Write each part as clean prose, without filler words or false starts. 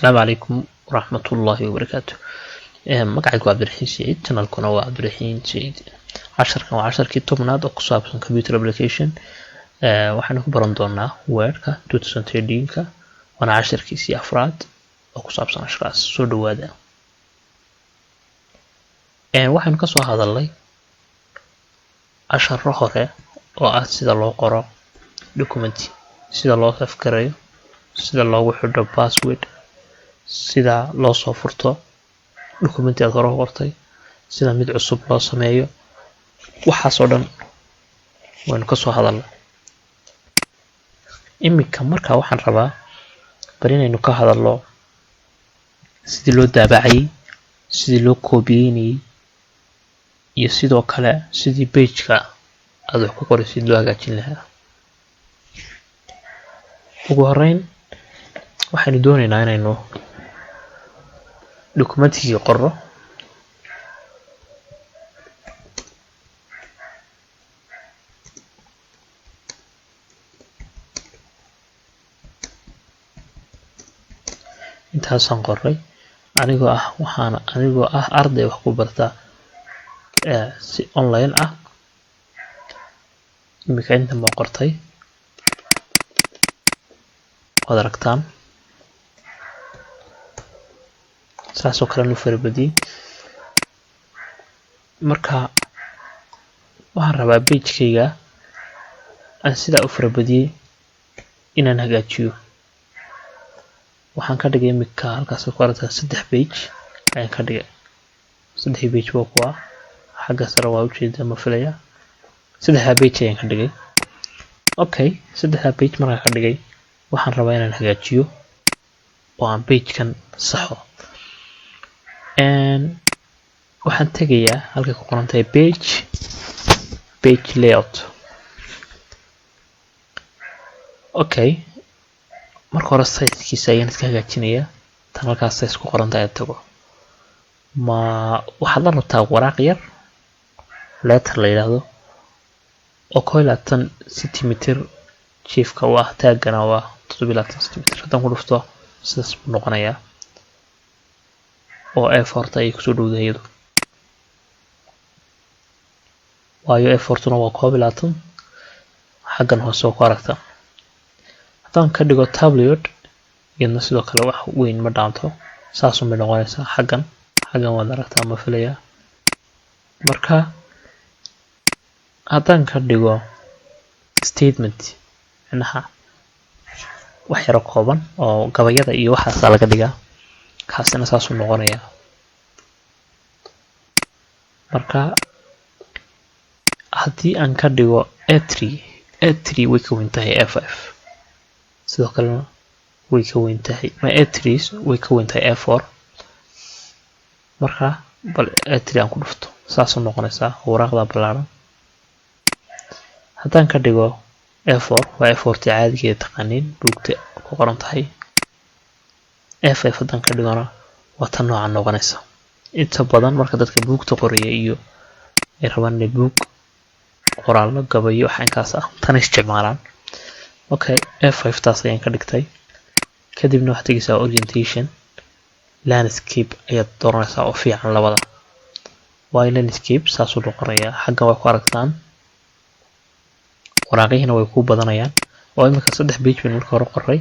السلام عليكم ورحمة الله وبركاته. مقعد عبد الرحيم سعيد channel kuna waa Cabdiraxiin Saciid. casharkan waa casharkii tobnaad oo ku saabsan computer application. waxaan ku baran doonaa Word-ka 2013ka waana casharkiisii afraad oo ku saabsan ashraas soo dhawaada. waxaan ka soo hadalnay casharro hore oo ah sida loo qoro document, sida loo save gareeyo, sida loogu xidho password, sida loo soo furto document aad hore u qortay, sida mid cusub loo sameeyo. waxaas oo dhan waan ka soo hadalnay. imika markaa waxaan rabaa bal inaynu ka hadalno sidii loo daabacay, sidii loo koobiyay, iyo sidoo kale sidii page-ka aad wax ku qoraysid loo hagaajin lahaa. ugu horeyn waxaanu doonaynaa inaynu documentigii qorro. intaasaan qoray anigoo ah arday wax ku barta si online ah. imika inta ma qortay waad aragtaan saasoo kale nu farabadiyey. marka waxaan rabaa page-kayga aan sidaa u farabadiyey inaan hagaajiyo. waxaan ka dhigay imika halkaas ku aragtaa 3 page ayaan ka dhigay. 3 page waa kuwa xagga sare waa ujeedaa ma filaya. 3 page ayaan ka dhigay. okay 3 page markaan ka dhigay waxaan rabaa inaan hagaajiyo oo aan page-kan saxo. waxaan tegayaa halkay ku qoran tahay page layout. okay marka hore size-kiisa ayaan iska hagaajinayaa. tan halkaas size ku qoran tahay tago waxaad la rabtaa waraaq yar letter la yiraahdo oo 12 centimeter chiefka u ah taagana waa 17 centimeter. haddaan ku dhufto sidaas buu noqonayaa oo A4 ay kusoo dhowdahay iyadu. waayo A4 waa 12 xaggan hoose oo ku aragta. haddaan ka dhigo tablet iyadna sidoo kale wax weyn ma dhaanto saasoo ma noqonaysaa. xaggan waad aragtaa ma filaya. marka haddaan ka dhigo statement macnaha wax yar kooban oo gabayada iyo waxaas laga dhigaa kaasina saasoo noqonayaa. marka haddii aan ka dhigo A3 way ka weyn tahay A5 sidoo kale way ka weyn tahay A3 way ka weyn tahay A4. marka bal A3 aan ku dhufto saasoo noqonaysaa waraaqda ballaaran. haddaan ka dhigo A4 waa A4 caadiga taqaaniin buugta ku qoran tahay. A5 haddaan ka dhigona waa tan noocan noqonaysa. inta badan marka dadka buugta qoraya iyo ay rabaan inay buug qoraallo gabayo waxaankaas ah tan isticmaalaan. okay A5 taas ayaan ka dhigtay. kadibna waxaad tegaysaa orientation, landscape ayaad dooranaysaa oo fiican labada. waayo landscape saasuu noqonayaa. xaggan way ku aragtaan waraaqihina way ku badanayaan. oo imika 3 page baan marka hore qoray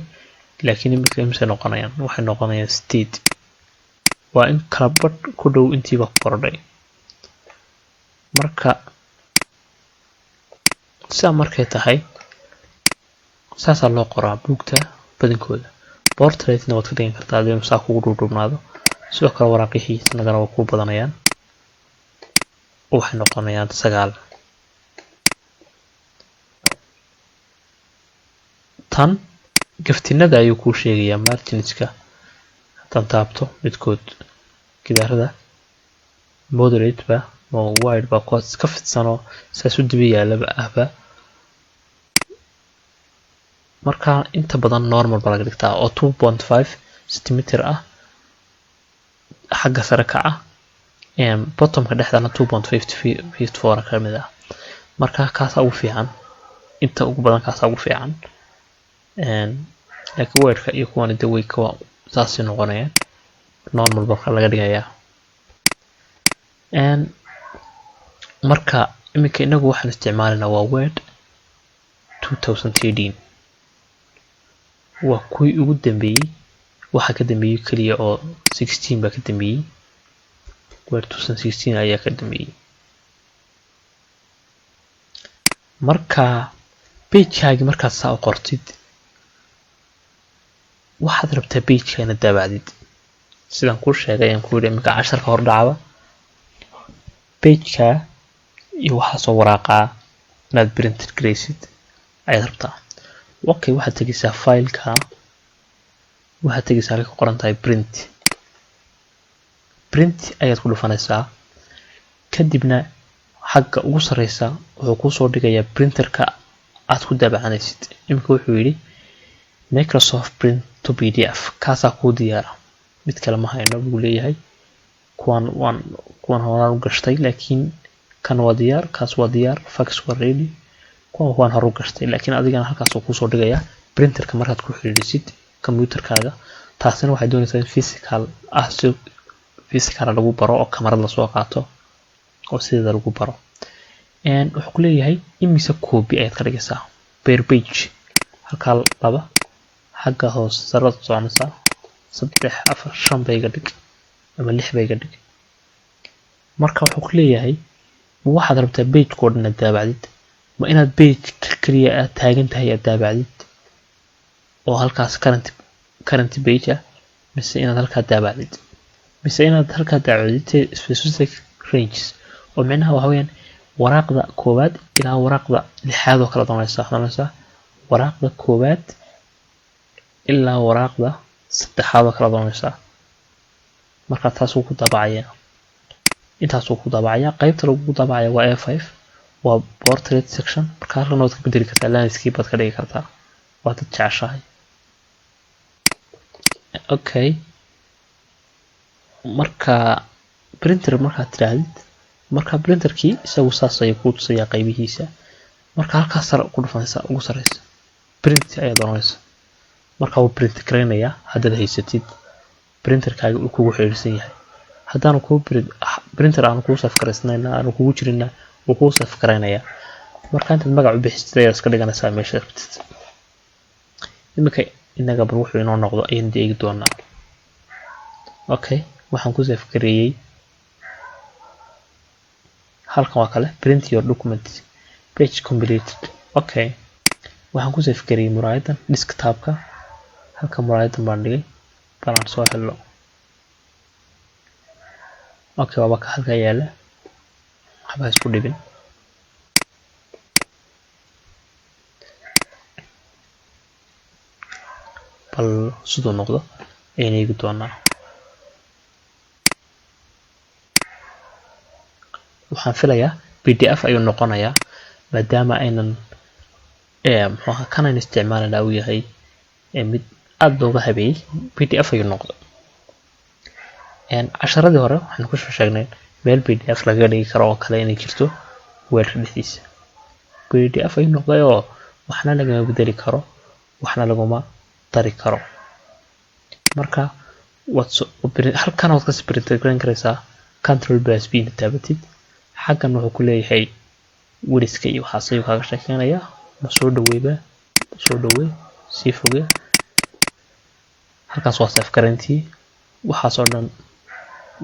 laakiin imika imse noqonayaan waxay noqonayaan 8. waa in kala badh ku dhow intiiba ku kordhay. marka sidaa markay tahay saasaa loo qoraa buugta badankooda. portraitna waad ka dhigan kartaa haddii saa kugu dhudhubnaado. sidoo kale waraaqihii isnagana waa ku badanayaan waxay noqonayaan 9. tan gaftinada ayuu kuu sheegayaa marginska. haddaan taabto midkood gidaarada moderate ba oo wide ba kuwaas ka fidsanoo saas u dibi yaalaba ahba. marka inta badan normal baa laga dhigtaa oo 2.5 centimeter ah xagga sare ka ah. bottomka dhexdana 2.54 ka mid ah. marka kaasa ugu fiican. inta ugu badan kaasa ugu fiican. laakiin Word-ka iyo kuwan way ka saasay noqonayaan normal baa laga dhigayaa. marka iminka inagu waxaan isticmaalanaa waa Word 2013 waa kuwii ugu dambeeyay, waxa ka dambeeyay kaliya oo 16 baa ka dambeeyay, Word 2016 ayaa ka dambeeyay. marka page-kaagi markaad saa u qortid waxaad rabtaa page-ka inaad daabacdid sidaan kuu sheegay aan ku yidhi iminka casharka hor dhacaba page-ka iyo waxaa soo waraaqaa inaad print garaysid ayaad rabtaa. okay waxaad tegaysaa file-ka, waxaad tegaysaa halka qoran tahay print ayaad ku dhufanaysaa, kadibna xagga ugu sareysa wuxuu kuu soo dhigayaa printerka aad ku daabacanaysid. iminka wuxuu yidhi Microsoft Print to PDF, kaasaa kuu diyaara, mid kale ma hayno buu leeyahay. kuwan horaan u gashtay laakiin kan waa diyaar, kaas waa diyaar, fax waa ready, kuwan hore u gashtay laakiin adigana halkaas uu kusoo dhigayaa printerka markaad ku xiriirisid computerkaaga. taasina waxay doonaysaa in physical lagu baro oo kamarad lasoo qaato oo sideeda lagu baro. wuxuu ku leeyahay imise copy ayaad ka dhigaysaa per page, halkaa 2 xagga hoos sarada soconaysaa 3 4 5 bay ga dhig ama 6 bay ga dhig. marka wuxuu ku leeyahay waxaad rabtaa page kood inaad daabacdid, ma inaad page kaliya aad taagan tahay aad daabacdid oo halkaas current page ah, mise inaad halkaa daabacdid, mise inaad halkaa daabacdid specific ranges oo macnaha waxa weeyaan waraaqda koowaad ilaa waraaqda 6aad oo kala doonaysaa waraaqda koowaad ilaa waraaqda 3aad oo kala doonaysaa. marka taas uu ku daabacayaa, intaas uu ku daabacayaa. qaybta lagu daabacaya waa A5, waa portrait section. marka halkan waad ka bedeli kartaa landscape baad ka dhigi kartaa waa dad jeceshahay. okay marka printer markaad tiraahdid, marka printerkii isagu saas ayuu ku tusayaa qaybihiisa. marka halkaas sare ku dhufanaysaa ugu sareysa print ayaa doonaysa, marka uu print gareynayaa haddaad haysatid printerkaaga uu kugu xiriirsan yahay. haddaanu kuu printer aan kuu saf garaysnayn aan kugu jirina uu kuu saf gareynayaa. marka intaad magac u bixisad ayaad iska dhiganaysaa meesha rabtid. iminka inaga bar wuxuu inoo noqdo ayaan eegi doonaa. okay waxaan ku saf gareeyay halkan waa kale print your document page completed. okay waxaan ku saf gareeyay muraayadan desktop-ka, halka muraayadan baan dhigay balan soo helo. okay waaba ka halka yaala, waxba isku dhibin. bal sidoo noqdo ayaan eegi doonaa. waxaan filayaa PDF ayuu noqonayaa maadaama aynan kanan isticmaalana uu yahay mid aad looga habeeyay. PDF ayuu noqday. casharadii hore waxaan ku sheegnay meel PDF laga dhigi karo oo kale inay jirto Word dhexdiisa. PDF ayuu noqday oo waxna lagama bedeli karo, waxna laguma dari karo. marka halkan waad ka print gareyn karaysaa, Ctrl+B taabatid. xaggan wuxuu ku leeyahay wiriska iyo waxaas ayuu kaaga sheekeynayaa. ma soo dhaweeyba, soo dhaweey, sii fogee. halkaas waa save gareyntii. waxaas oo dhan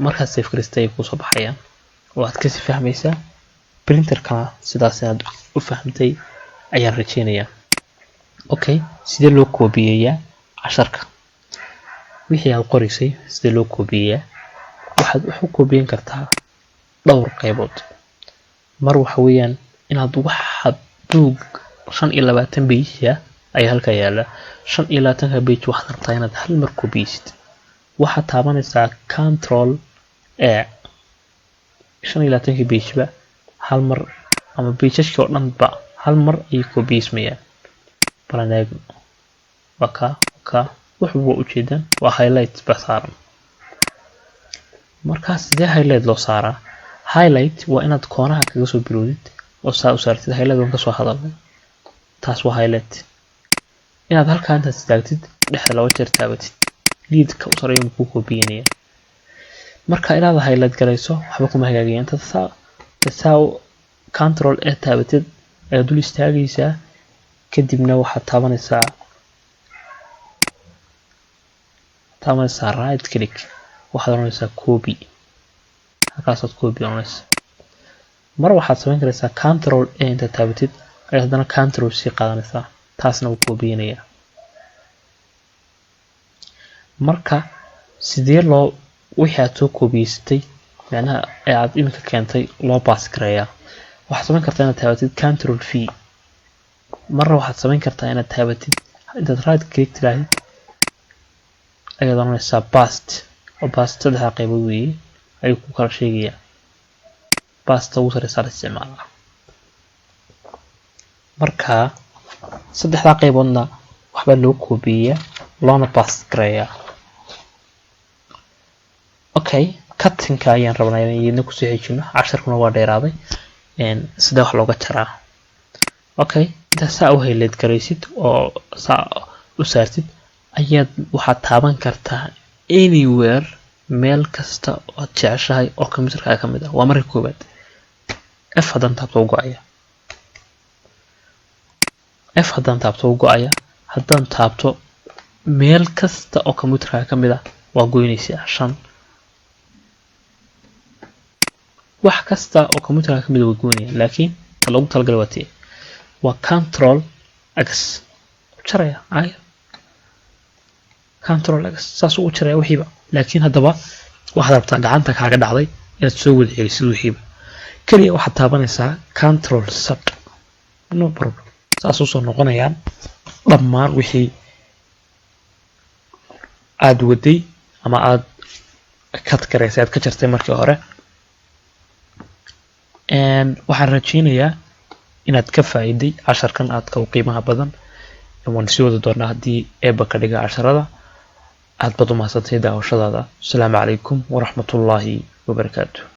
markaad save gareystay ay kusoo baxayaan oo aad kasi fahmaysaa. printerkana sidaas inaad u fahamtay ayaan rajeynayaa. okay sidee loo koobiyeeyaa casharka? wixii aad qoraysay sidee loo koobiyeeyaa? waxaad u koobiyen kartaa dhowr qaybood. mar waxa weeyaan inaad waxaad buug 25 page ay halka yaala 25 page waxaad rabtaa inaad hal mar koobiyeysid. waxaad taabanaysaa Ctrl A 25 page ba hal mar ama page-ka oo dhan ba hal mar ay koobiyeysmayaan. balanag waka wuxuu u jeedaan waa highlight ba saaran. markaas sidee highlight loo saaraa? highlight waa inaad koonaha kaga soo bilowdid oo saa u saartid. highlight waan ka soo hadalnay, taas waa highlight. inaad halkaa intaad istaagtid dhexda 2 jeer taabatid leadka u sareeyo ku koobiyeenaya marka inaad highlight garayso waxba kuma hagaagayaan inta saa control ee taabatid ayaa dul istaagaysaa kadibna waxaad taabanaysaa right click waxaad oranaysaa copy halkaasaad copy oranaysaa mar waxaad samayn karaysaa control ee inta taabatid ayaad haddana control sii qaadanaysaa taasna wuu koobiyeenaya marka sidee loo wixii aad soo koobiyeysatay macnaha ee aad iminka keentay loo baas gareeyaa waxaad samayn kartaa inaad taabatid control v marna waxaad samayn kartaa inaad taabatid intaad right click tiraahid ayaad oranaysaa past oo past saddexda qaybood weeye ayuu ku kala sheegayaa pasta ugu sareysa la isticmaalaa marka saddexda qayboodna waxbaa loo koobiyeyaa loona baas gareeyaa okay cuttingka ayaan rabnaa inaan iyadna kusoo xejino casharkuna waa dheeraaday sidee wax looga jaraa okay intaa saa u highlight garaysid oo saa u saartid ayaad waxaad taaban kartaa anywhere meel kasta ood jeceshahay oo computerka ka mid ah waa marka koobaad f haddaan taabto u go-aya haddaan taabto meel kasta oo computerka ka mid ah waa goynaysaa 5 wax kasta oo computerka ka mid ah waa goynaya laakiin lagu talagalay waa control x jaraya control x saas uu jaraya wixiiba laakiin haddaba waxaad rabtaa gacanta kaaga dhacday inaad soo wada celisid wixiiba kaliya waxaad taabanaysaa control z no problem saas u soo noqonayaan dhammaan wixii aad waday ama aad cut garaysay aad ka jartay markii hore waxaan rajaynayaa inaad ka faa'iiday casharkan aadka u qiimaha badan waan sii wada doonaa haddii eeba ka dhiga casharada aad bad u mahadsantahay daawashadaada asalaamu calaykum waraxmatullaahi wabarakaatuh